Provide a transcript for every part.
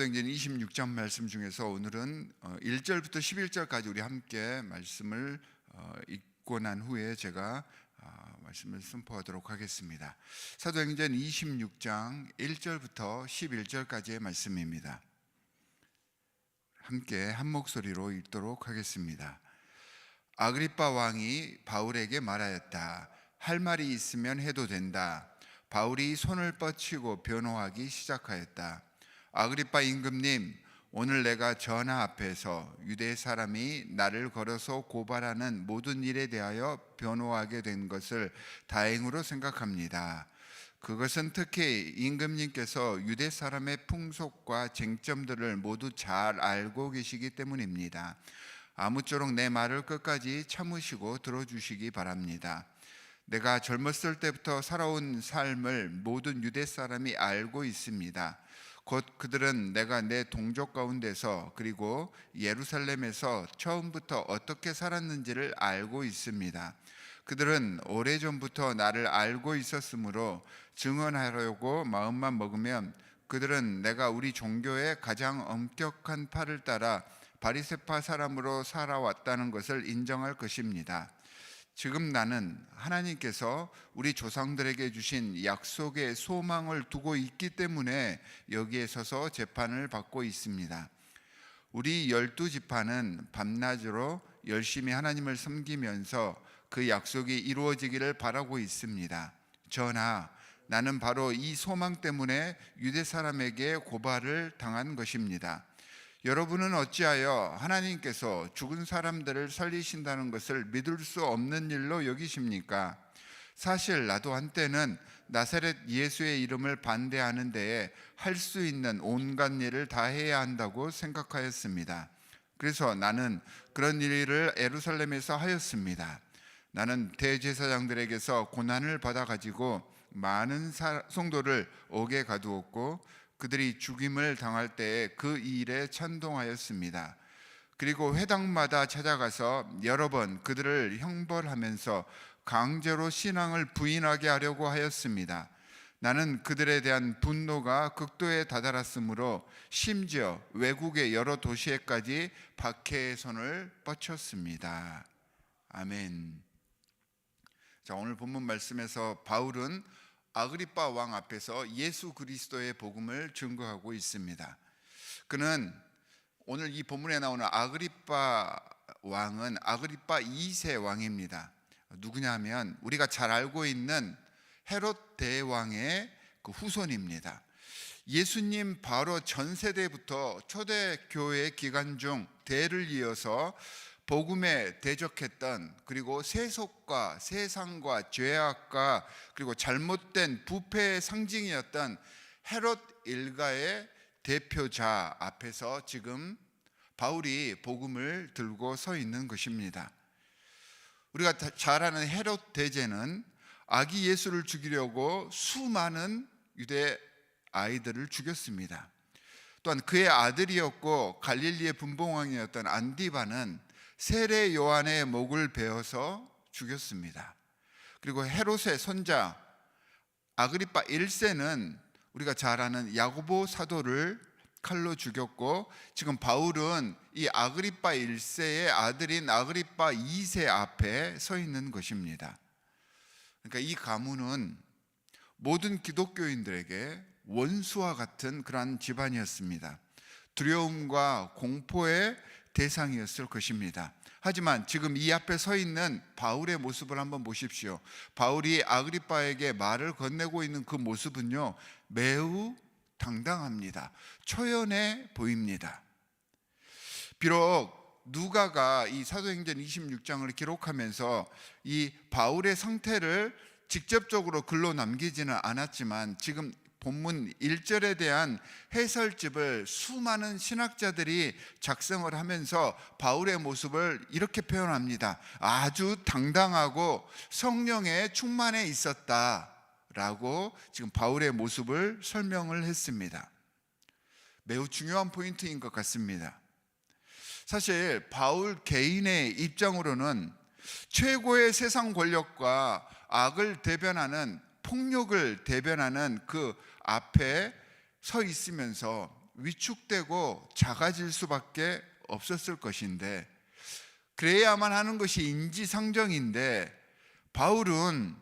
사도행전 26장 말씀 중에서 오늘은 1절부터 11절까지 우리 함께 말씀을 읽고 난 후에 제가 말씀을 선포하도록 하겠습니다. 사도행전 26장 1절부터 11절까지의 말씀입니다. 함께 한 목소리로 읽도록 하겠습니다. 아그리빠 왕이 바울에게 말하였다. 할 말이 있으면 해도 된다. 바울이 손을 뻗치고 변호하기 시작하였다. 아그리빠 임금님, 오늘 내가 전하 앞에서 유대 사람이 나를 걸어서 고발하는 모든 일에 대하여 변호하게 된 것을 다행으로 생각합니다. 그것은 특히 임금님께서 유대 사람의 풍속과 쟁점들을 모두 잘 알고 계시기 때문입니다. 아무쪼록 내 말을 끝까지 참으시고 들어주시기 바랍니다. 내가 젊었을 때부터 살아온 삶을 모든 유대 사람이 알고 있습니다. 곧 그들은 내가 내 동족 가운데서 그리고 예루살렘에서 처음부터 어떻게 살았는지를 알고 있습니다. 그들은 오래전부터 나를 알고 있었으므로 증언하려고 마음만 먹으면 그들은 내가 우리 종교의 가장 엄격한 팔을 따라 바리새파 사람으로 살아왔다는 것을 인정할 것입니다. 지금 나는 하나님께서 우리 조상들에게 주신 약속의 소망을 두고 있기 때문에 여기에 서서 재판을 받고 있습니다. 우리 12지파는 밤낮으로 열심히 하나님을 섬기면서 그 약속이 이루어지기를 바라고 있습니다. 전하, 나는 바로 이 소망 때문에 유대 사람에게 고발을 당한 것입니다. 여러분은 어찌하여 하나님께서 죽은 사람들을 살리신다는 것을 믿을 수 없는 일로 여기십니까? 사실 나도 한때는 나사렛 예수의 이름을 반대하는 데에 할 수 있는 온갖 일을 다 해야 한다고 생각하였습니다. 그래서 나는 그런 일을 예루살렘에서 하였습니다. 나는 대제사장들에게서 고난을 받아가지고 많은 성도를 옥에 가두었고 그들이 죽임을 당할 때에 그 일에 찬동하였습니다. 그리고 회당마다 찾아가서 여러 번 그들을 형벌하면서 강제로 신앙을 부인하게 하려고 하였습니다. 나는 그들에 대한 분노가 극도에 다다랐으므로 심지어 외국의 여러 도시에까지 박해의 손을 뻗쳤습니다. 아멘. 자, 오늘 본문 말씀에서 바울은 아그리빠 왕 앞에서 예수 그리스도의 복음을 증거하고 있습니다. 그는 오늘 이 본문에 나오는 아그리빠 왕은 아그리빠 2세 왕입니다. 누구냐 하면 우리가 잘 알고 있는 헤롯 대왕의 그 후손입니다. 예수님 바로 전 세대부터 초대교회 기간 중 대를 이어서 복음에 대적했던, 그리고 세속과 세상과 죄악과 그리고 잘못된 부패의 상징이었던 헤롯 일가의 대표자 앞에서 지금 바울이 복음을 들고 서 있는 것입니다. 우리가 잘 아는 헤롯 대제는 아기 예수를 죽이려고 수많은 유대 아이들을 죽였습니다. 또한 그의 아들이었고 갈릴리의 분봉왕이었던 안디바는 세례 요한의 목을 베어서 죽였습니다. 그리고 헤롯의 손자 아그리빠 1세는 우리가 잘 아는 야고보 사도를 칼로 죽였고, 지금 바울은 이 아그리빠 1세의 아들인 아그리빠 2세 앞에 서 있는 것입니다. 그러니까 이 가문은 모든 기독교인들에게 원수와 같은 그러한 집안이었습니다. 두려움과 공포의 대상이었을 것입니다. 하지만 지금 이 앞에 서 있는 바울의 모습을 한번 보십시오. 바울이 아그리빠에게 말을 건네고 있는 그 모습은요, 매우 당당합니다. 초연해 보입니다. 비록 누가가 이 사도행전 26장을 기록하면서 이 바울의 상태를 직접적으로 글로 남기지는 않았지만 지금 본문 1절에 대한 해설집을 수많은 신학자들이 작성을 하면서 바울의 모습을 이렇게 표현합니다. 아주 당당하고 성령에 충만해 있었다라고 지금 바울의 모습을 설명을 했습니다. 매우 중요한 포인트인 것 같습니다. 사실 바울 개인의 입장으로는 최고의 세상 권력과 악을 대변하는, 폭력을 대변하는 그 앞에 서 있으면서 위축되고 작아질 수밖에 없었을 것인데, 그래야만 하는 것이 인지상정인데, 바울은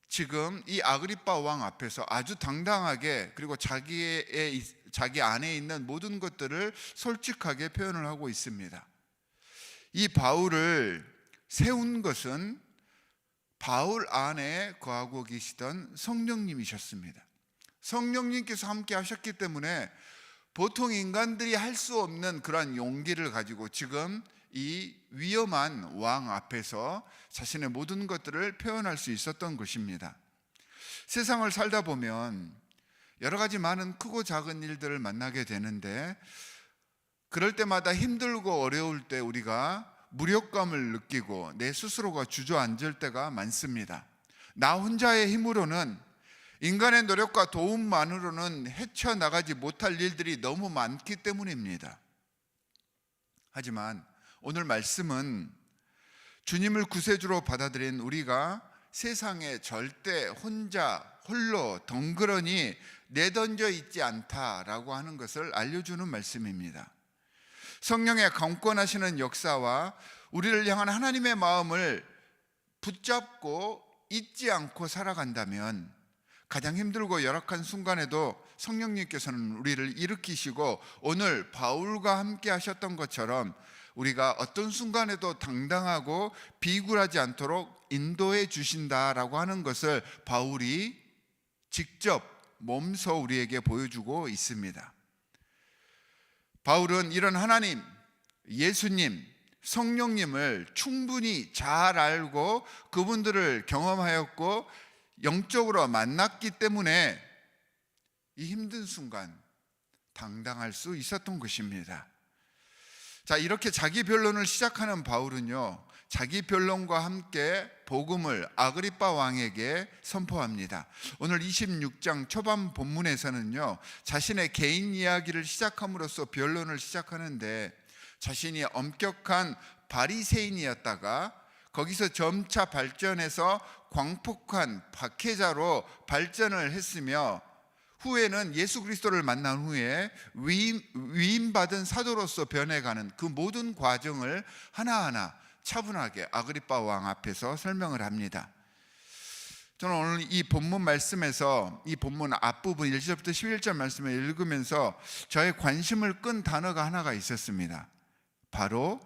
지금 이 아그리빠 왕 앞에서 아주 당당하게, 그리고 자기 안에 있는 모든 것들을 솔직하게 표현을 하고 있습니다. 이 바울을 세운 것은 바울 안에 거하고 계시던 성령님이셨습니다. 성령님께서 함께 하셨기 때문에 보통 인간들이 할 수 없는 그러한 용기를 가지고 지금 이 위험한 왕 앞에서 자신의 모든 것들을 표현할 수 있었던 것입니다. 세상을 살다 보면 여러 가지 많은 크고 작은 일들을 만나게 되는데, 그럴 때마다 힘들고 어려울 때 우리가 무력감을 느끼고 내 스스로가 주저앉을 때가 많습니다. 나 혼자의 힘으로는, 인간의 노력과 도움만으로는 헤쳐나가지 못할 일들이 너무 많기 때문입니다. 하지만 오늘 말씀은 주님을 구세주로 받아들인 우리가 세상에 절대 홀로 덩그러니 내던져 있지 않다라고 하는 것을 알려주는 말씀입니다. 성령의 강권하시는 역사와 우리를 향한 하나님의 마음을 붙잡고 잊지 않고 살아간다면, 가장 힘들고 열악한 순간에도 성령님께서는 우리를 일으키시고 오늘 바울과 함께 하셨던 것처럼 우리가 어떤 순간에도 당당하고 비굴하지 않도록 인도해 주신다라고 하는 것을 바울이 직접 몸소 우리에게 보여주고 있습니다. 바울은 이런 하나님, 예수님, 성령님을 충분히 잘 알고 그분들을 경험하였고 영적으로 만났기 때문에 이 힘든 순간 당당할 수 있었던 것입니다. 자, 이렇게 자기 변론을 시작하는 바울은요, 자기 변론과 함께 복음을 아그리빠 왕에게 선포합니다. 오늘 26장 초반 본문에서는요, 자신의 개인 이야기를 시작함으로써 변론을 시작하는데, 자신이 엄격한 바리새인이었다가 거기서 점차 발전해서 광폭한 박해자로 발전을 했으며, 후에는 예수 그리스도를 만난 후에 위임받은 사도로서 변해가는 그 모든 과정을 하나하나 차분하게 아그리빠 왕 앞에서 설명을 합니다. 저는 오늘 이 본문 말씀에서, 이 본문 앞부분 1절부터 11절 말씀을 읽으면서 저의 관심을 끈 단어가 하나가 있었습니다. 바로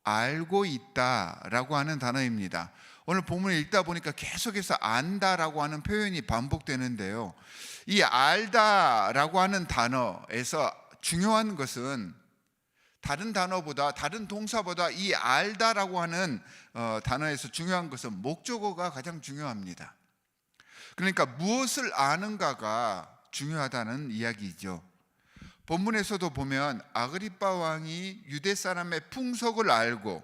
알고 있다라고 하는 단어입니다. 오늘 본문을 읽다 보니까 계속해서 안다라고 하는 표현이 반복되는데요, 이 알다라고 하는 단어에서 중요한 것은 다른 단어보다, 다른 동사보다 이 알다라고 하는 단어에서 중요한 것은 목적어가 가장 중요합니다. 그러니까 무엇을 아는가가 중요하다는 이야기죠. 본문에서도 보면 아그리빠 왕이 유대 사람의 풍속을 알고,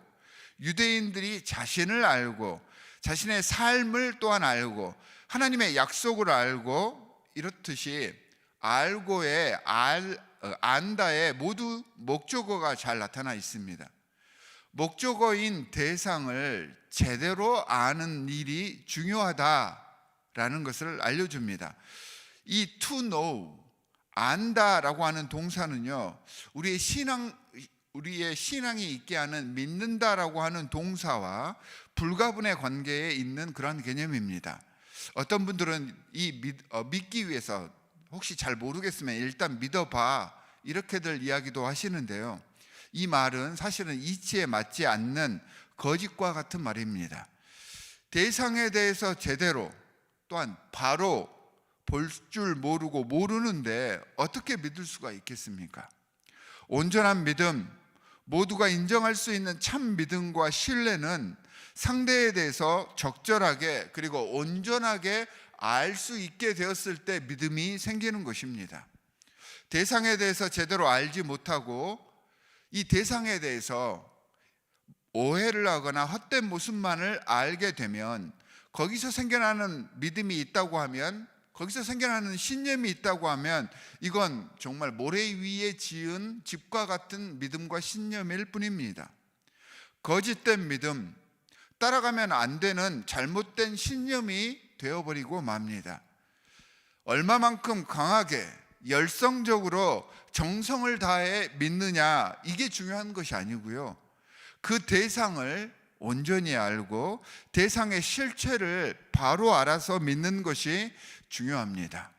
유대인들이 자신을 알고, 자신의 삶을 또한 알고, 하나님의 약속을 알고, 이렇듯이 알고의 안다에 모두 목적어가 잘 나타나 있습니다. 목적어인 대상을 제대로 아는 일이 중요하다라는 것을 알려줍니다. 이 to know, 안다라고 하는 동사는요, 우리의 신앙이 있게 하는 믿는다라고 하는 동사와 불가분의 관계에 있는 그런 개념입니다. 어떤 분들은 믿기 위해서 혹시 잘 모르겠으면 일단 믿어봐, 이렇게들 이야기도 하시는데요, 이 말은 사실은 이치에 맞지 않는 거짓과 같은 말입니다. 대상에 대해서 제대로, 또한 바로 볼 줄 모르고 모르는데 어떻게 믿을 수가 있겠습니까? 온전한 믿음, 모두가 인정할 수 있는 참 믿음과 신뢰는 상대에 대해서 적절하게 그리고 온전하게 알 수 있게 되었을 때 믿음이 생기는 것입니다. 대상에 대해서 제대로 알지 못하고 이 대상에 대해서 오해를 하거나 헛된 모습만을 알게 되면, 거기서 생겨나는 믿음이 있다고 하면, 거기서 생겨나는 신념이 있다고 하면 이건 정말 모래 위에 지은 집과 같은 믿음과 신념일 뿐입니다. 거짓된 믿음, 따라가면 안 되는 잘못된 신념이 되어버리고 맙니다. 얼마만큼 강하게 열성적으로 정성을 다해 믿느냐, 이게 중요한 것이 아니고요. 그 대상을 온전히 알고 대상의 실체를 바로 알아서 믿는 것이 중요합니다.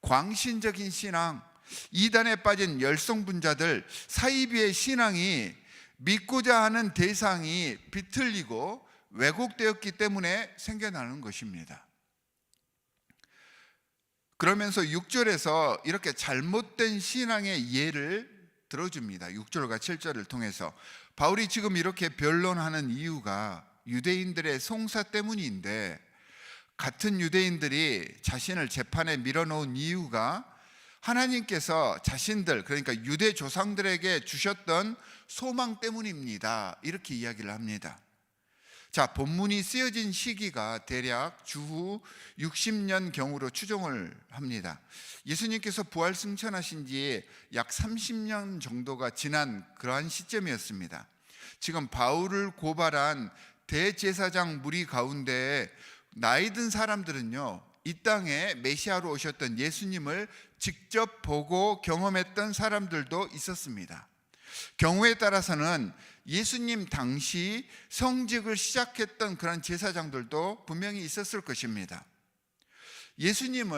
광신적인 신앙, 이단에 빠진 열성분자들 사이비의 신앙이 믿고자 하는 대상이 비틀리고 왜곡되었기 때문에 생겨나는 것입니다. 그러면서 6절에서 이렇게 잘못된 신앙의 예를 들어줍니다. 6절과 7절을 통해서 바울이 지금 이렇게 변론하는 이유가 유대인들의 송사 때문인데, 같은 유대인들이 자신을 재판에 밀어놓은 이유가 하나님께서 자신들, 그러니까 유대 조상들에게 주셨던 소망 때문입니다. 이렇게 이야기를 합니다. 자, 본문이 쓰여진 시기가 대략 주후 60년 경으로 추정을 합니다. 예수님께서 부활 승천하신 지 약 30년 정도가 지난 그러한 시점이었습니다. 지금 바울을 고발한 대제사장 무리 가운데 나이 든 사람들은요, 이 땅에 메시아로 오셨던 예수님을 직접 보고 경험했던 사람들도 있었습니다. 경우에 따라서는 예수님 당시 성직을 시작했던 그런 제사장들도 분명히 있었을 것입니다. 예수님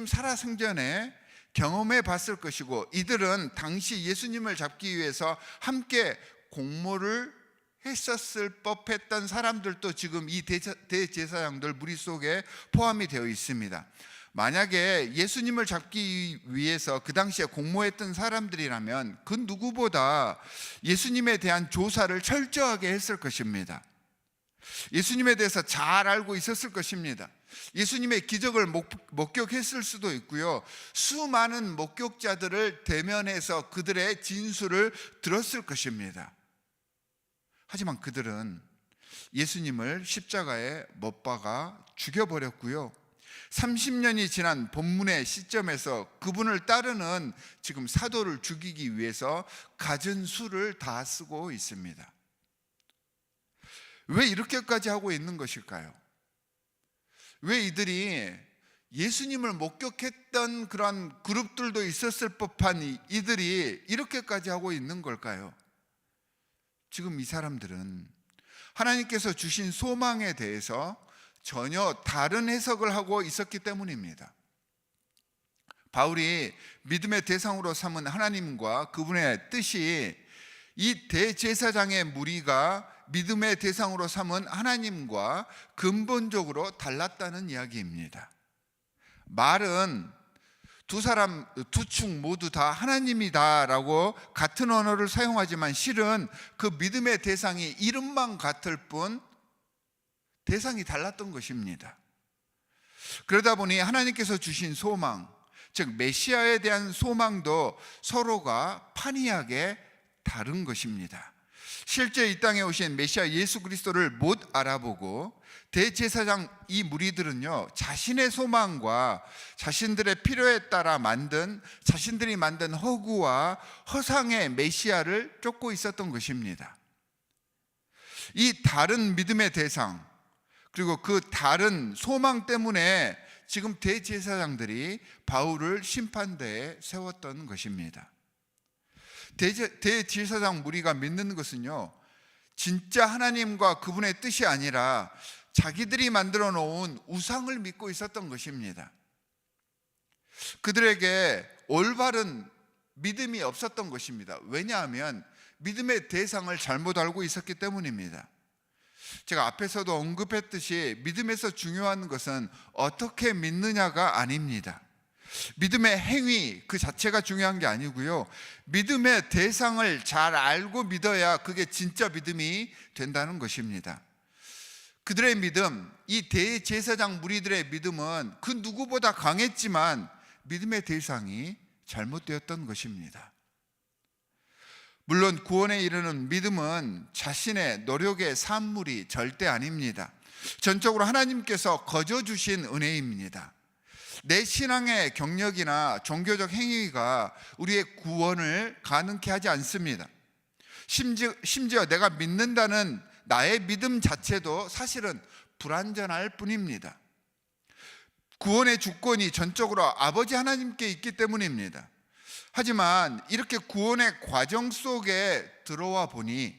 살아생전에 경험해 봤을 것이고, 이들은 당시 예수님을 잡기 위해서 함께 공모를 했었을 법했던 사람들도 지금 이 대제사장들 무리 속에 포함이 되어 있습니다. 만약에 예수님을 잡기 위해서 그 당시에 공모했던 사람들이라면 그 누구보다 예수님에 대한 조사를 철저하게 했을 것입니다. 예수님에 대해서 잘 알고 있었을 것입니다. 예수님의 기적을 목격했을 수도 있고요, 수많은 목격자들을 대면해서 그들의 진술을 들었을 것입니다. 하지만 그들은 예수님을 십자가에 못 박아 죽여버렸고요, 30년이 지난 본문의 시점에서 그분을 따르는 지금 사도를 죽이기 위해서 갖은 수를 다 쓰고 있습니다. 왜 이렇게까지 하고 있는 것일까요? 왜 이들이 예수님을 목격했던 그런 그룹들도 있었을 법한 이들이 이렇게까지 하고 있는 걸까요? 지금 이 사람들은 하나님께서 주신 소망에 대해서 전혀 다른 해석을 하고 있었기 때문입니다. 바울이 믿음의 대상으로 삼은 하나님과 그분의 뜻이 이 대제사장의 무리가 믿음의 대상으로 삼은 하나님과 근본적으로 달랐다는 이야기입니다. 말은 두 축 모두 다 하나님이다라고 같은 언어를 사용하지만 실은 그 믿음의 대상이 이름만 같을 뿐 대상이 달랐던 것입니다. 그러다 보니 하나님께서 주신 소망, 즉 메시아에 대한 소망도 서로가 판이하게 다른 것입니다. 실제 이 땅에 오신 메시아 예수 그리스도를 못 알아보고 대제사장 이 무리들은요, 자신의 소망과 자신들의 필요에 따라 자신들이 만든 허구와 허상의 메시아를 쫓고 있었던 것입니다. 이 다른 믿음의 대상, 그리고 그 다른 소망 때문에 지금 대제사장들이 바울을 심판대에 세웠던 것입니다. 대제사장 무리가 믿는 것은요, 진짜 하나님과 그분의 뜻이 아니라 자기들이 만들어 놓은 우상을 믿고 있었던 것입니다. 그들에게 올바른 믿음이 없었던 것입니다. 왜냐하면 믿음의 대상을 잘못 알고 있었기 때문입니다. 제가 앞에서도 언급했듯이 믿음에서 중요한 것은 어떻게 믿느냐가 아닙니다. 믿음의 행위 그 자체가 중요한 게 아니고요, 믿음의 대상을 잘 알고 믿어야 그게 진짜 믿음이 된다는 것입니다. 그들의 믿음, 이 대제사장 무리들의 믿음은 그 누구보다 강했지만 믿음의 대상이 잘못되었던 것입니다. 물론 구원에 이르는 믿음은 자신의 노력의 산물이 절대 아닙니다. 전적으로 하나님께서 거저 주신 은혜입니다. 내 신앙의 경력이나 종교적 행위가 우리의 구원을 가능케 하지 않습니다. 심지어 내가 믿는다는 나의 믿음 자체도 사실은 불완전할 뿐입니다. 구원의 주권이 전적으로 아버지 하나님께 있기 때문입니다. 하지만 이렇게 구원의 과정 속에 들어와 보니,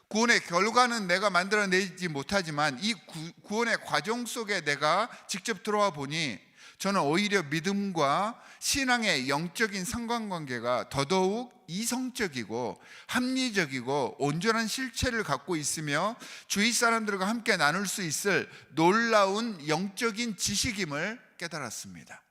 구원의 결과는 내가 만들어내지 못하지만 이 구원의 과정 속에 내가 직접 들어와 보니 저는 오히려 믿음과 신앙의 영적인 상관관계가 더더욱 이성적이고 합리적이고 온전한 실체를 갖고 있으며 주위 사람들과 함께 나눌 수 있을 놀라운 영적인 지식임을 깨달았습니다.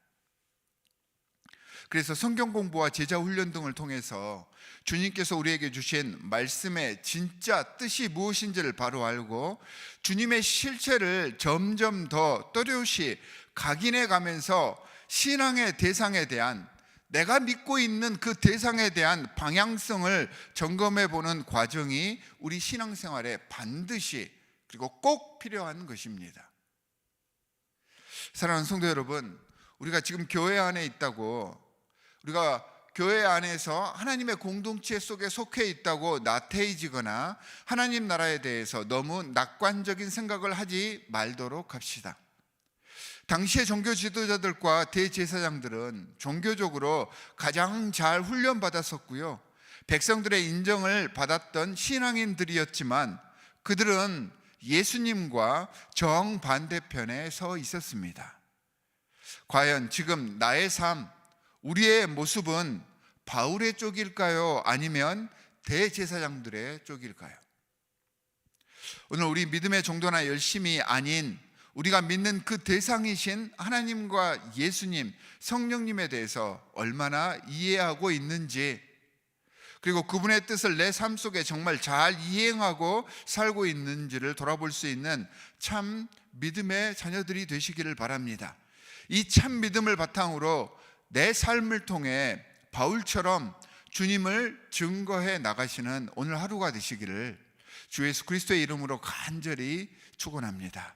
그래서 성경 공부와 제자 훈련 등을 통해서 주님께서 우리에게 주신 말씀의 진짜 뜻이 무엇인지를 바로 알고 주님의 실체를 점점 더 또렷이 각인해 가면서 신앙의 대상에 대한, 내가 믿고 있는 그 대상에 대한 방향성을 점검해 보는 과정이 우리 신앙생활에 반드시 그리고 꼭 필요한 것입니다. 사랑하는 성도 여러분, 우리가 지금 교회 안에 있다고, 우리가 교회 안에서 하나님의 공동체 속에 속해 있다고 나태해지거나 하나님 나라에 대해서 너무 낙관적인 생각을 하지 말도록 합시다. 당시의 종교 지도자들과 대제사장들은 종교적으로 가장 잘 훈련받았었고요, 백성들의 인정을 받았던 신앙인들이었지만 그들은 예수님과 정반대편에 서 있었습니다. 과연 지금 나의 삶, 우리의 모습은 바울의 쪽일까요? 아니면 대제사장들의 쪽일까요? 오늘 우리 믿음의 정도나 열심이 아닌 우리가 믿는 그 대상이신 하나님과 예수님, 성령님에 대해서 얼마나 이해하고 있는지, 그리고 그분의 뜻을 내 삶 속에 정말 잘 이행하고 살고 있는지를 돌아볼 수 있는 참 믿음의 자녀들이 되시기를 바랍니다. 이 참 믿음을 바탕으로 내 삶을 통해 바울처럼 주님을 증거해 나가시는 오늘 하루가 되시기를 주 예수 그리스도의 이름으로 간절히 축원합니다.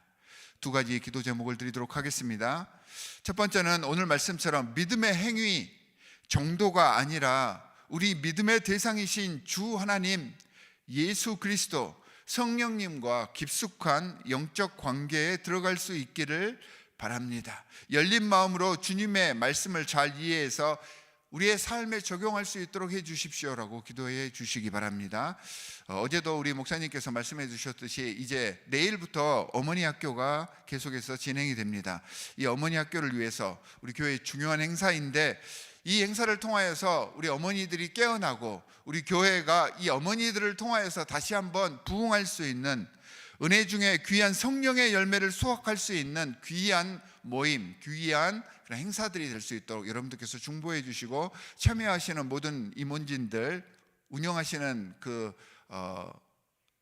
두 가지 기도 제목을 드리도록 하겠습니다. 첫 번째는 오늘 말씀처럼 믿음의 행위 정도가 아니라 우리 믿음의 대상이신 주 하나님, 예수 그리스도, 성령님과 깊숙한 영적 관계에 들어갈 수 있기를 바랍니다. 열린 마음으로 주님의 말씀을 잘 이해해서 우리의 삶에 적용할 수 있도록 해 주십시오라고 기도해 주시기 바랍니다. 어제도 우리 목사님께서 말씀해 주셨듯이 이제 내일부터 어머니 학교가 계속해서 진행이 됩니다. 이 어머니 학교를 위해서 우리 교회의 중요한 행사인데, 이 행사를 통하여서 우리 어머니들이 깨어나고 우리 교회가 이 어머니들을 통하여서 다시 한번 부흥할 수 있는, 은혜 중에 귀한 성령의 열매를 수확할 수 있는 귀한 모임, 귀한 그런 행사들이 될 수 있도록 여러분들께서 중보해 주시고, 참여하시는 모든 임원진들, 운영하시는 그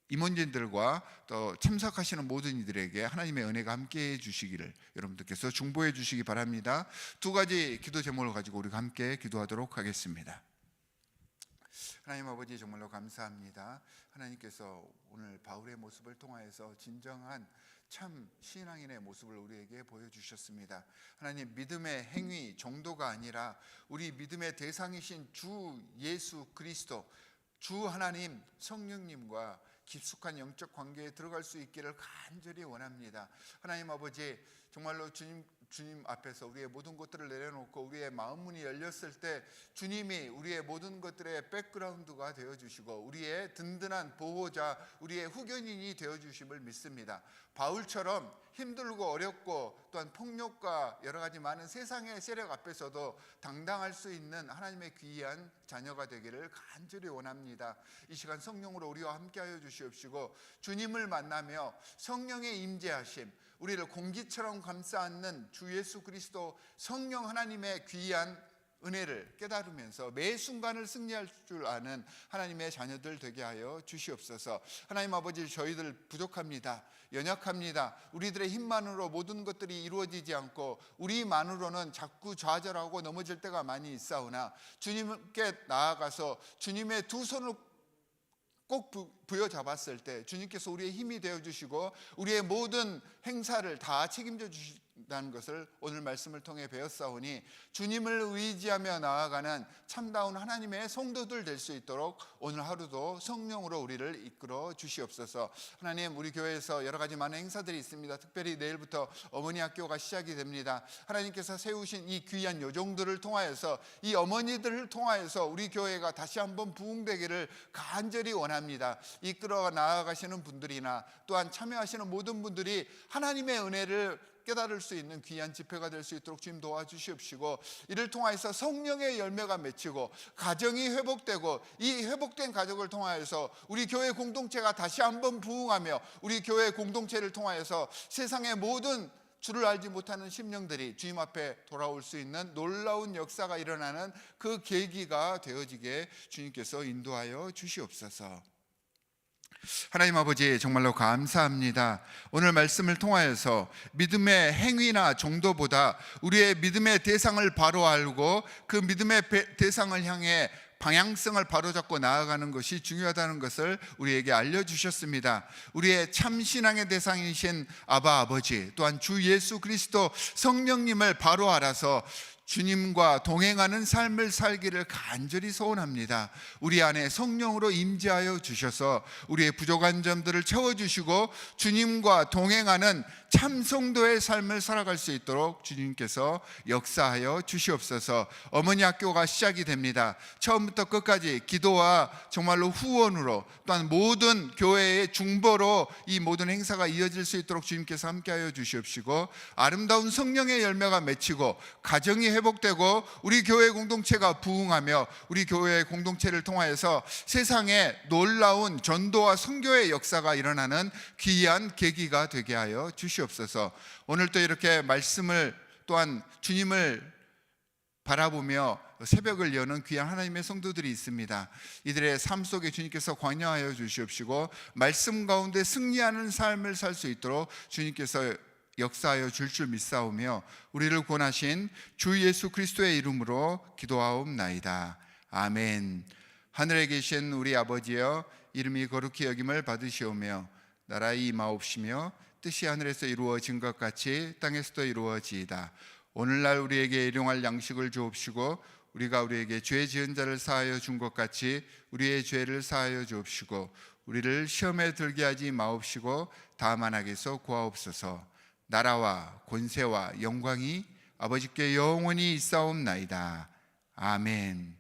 임원진들과 또 참석하시는 모든 이들에게 하나님의 은혜가 함께해 주시기를 여러분들께서 중보해 주시기 바랍니다. 두 가지 기도 제목을 가지고 우리가 함께 기도하도록 하겠습니다. 하나님 아버지, 정말로 감사합니다. 하나님께서 오늘 바울의 모습을 통하여서 진정한 참 신앙인의 모습을 우리에게 보여주셨습니다. 하나님, 믿음의 행위 정도가 아니라 우리 믿음의 대상이신 주 예수 그리스도, 주 하나님 성령님과 깊숙한 영적 관계에 들어갈 수 있기를 간절히 원합니다. 하나님 아버지, 정말로 주님 앞에서 우리의 모든 것들을 내려놓고 우리의 마음 문이 열렸을 때 주님이 우리의 모든 것들의 백그라운드가 되어주시고 우리의 든든한 보호자, 우리의 후견인이 되어주심을 믿습니다. 바울처럼 힘들고 어렵고 또한 폭력과 여러 가지 많은 세상의 세력 앞에서도 당당할 수 있는 하나님의 귀한 자녀가 되기를 간절히 원합니다. 이 시간 성령으로 우리와 함께하여 주시옵시고, 주님을 만나며 성령의 임재하심, 우리를 공기처럼 감싸 안는 주 예수 그리스도 성령 하나님의 귀한 은혜를 깨달으면서 매 순간을 승리할 줄 아는 하나님의 자녀들 되게 하여 주시옵소서. 하나님 아버지, 저희들 부족합니다. 연약합니다. 우리들의 힘만으로 모든 것들이 이루어지지 않고 우리만으로는 자꾸 좌절하고 넘어질 때가 많이 있사오나, 주님께 나아가서 주님의 두 손을 꼭 부여잡았을 때 주님께서 우리의 힘이 되어주시고 우리의 모든 행사를 다 책임져 다는 것을 오늘 말씀을 통해 배웠사오니 주님을 의지하며 나아가는 참다운 하나님의 성도들 될 수 있도록 오늘 하루도 성령으로 우리를 이끌어 주시옵소서. 하나님, 우리 교회에서 여러 가지 많은 행사들이 있습니다. 특별히 내일부터 어머니 학교가 시작이 됩니다. 하나님께서 세우신 이 귀한 요종들을 통하여서, 이 어머니들을 통하여서 우리 교회가 다시 한번 부흥되기를 간절히 원합니다. 이끌어 나아가시는 분들이나 또한 참여하시는 모든 분들이 하나님의 은혜를 깨달을 수 있는 귀한 집회가 될 수 있도록 주님 도와주시옵시고, 이를 통하여서 성령의 열매가 맺히고 가정이 회복되고, 이 회복된 가족을 통하여서 우리 교회 공동체가 다시 한번 부흥하며, 우리 교회 공동체를 통하여서 세상의 모든 주를 알지 못하는 심령들이 주님 앞에 돌아올 수 있는 놀라운 역사가 일어나는 그 계기가 되어지게 주님께서 인도하여 주시옵소서. 하나님 아버지, 정말로 감사합니다. 오늘 말씀을 통하여서 믿음의 행위나 정도보다 우리의 믿음의 대상을 바로 알고 그 믿음의 대상을 향해 방향성을 바로잡고 나아가는 것이 중요하다는 것을 우리에게 알려주셨습니다. 우리의 참신앙의 대상이신 아바 아버지, 또한 주 예수 그리스도 성령님을 바로 알아서 주님과 동행하는 삶을 살기를 간절히 소원합니다. 우리 안에 성령으로 임재하여 주셔서 우리의 부족한 점들을 채워주시고 주님과 동행하는 참 성도의 삶을 살아갈 수 있도록 주님께서 역사하여 주시옵소서. 어머니 학교가 시작이 됩니다. 처음부터 끝까지 기도와 정말로 후원으로, 또한 모든 교회의 중보로 이 모든 행사가 이어질 수 있도록 주님께서 함께하여 주시옵시고, 아름다운 성령의 열매가 맺히고 가정이 회복되고 우리 교회 공동체가 부흥하며 우리 교회 공동체를 통하여서 세상에 놀라운 전도와 선교의 역사가 일어나는 귀한 계기가 되게 하여 주시옵소서. 오늘 또 이렇게 말씀을, 또한 주님을 바라보며 새벽을 여는 귀한 하나님의 성도들이 있습니다. 이들의 삶 속에 주님께서 관여하여 주시옵시고 말씀 가운데 승리하는 삶을 살 수 있도록 주님께서 역사하여 줄 믿사오며 우리를 구원하신 주 예수 그리스도의 이름으로 기도하옵나이다. 아멘. 하늘에 계신 우리 아버지여, 이름이 거룩히 여김을 받으시오며 나라의 임하옵시며 뜻이 하늘에서 이루어진 것 같이 땅에서도 이루어지이다. 오늘날 우리에게 일용할 양식을 주옵시고 우리가 우리에게 죄 지은 자를 사하여 준 것 같이 우리의 죄를 사하여 주옵시고 우리를 시험에 들게 하지 마옵시고 다만 악에서 구하옵소서. 나라와 권세와 영광이 아버지께 영원히 있사옵나이다. 아멘.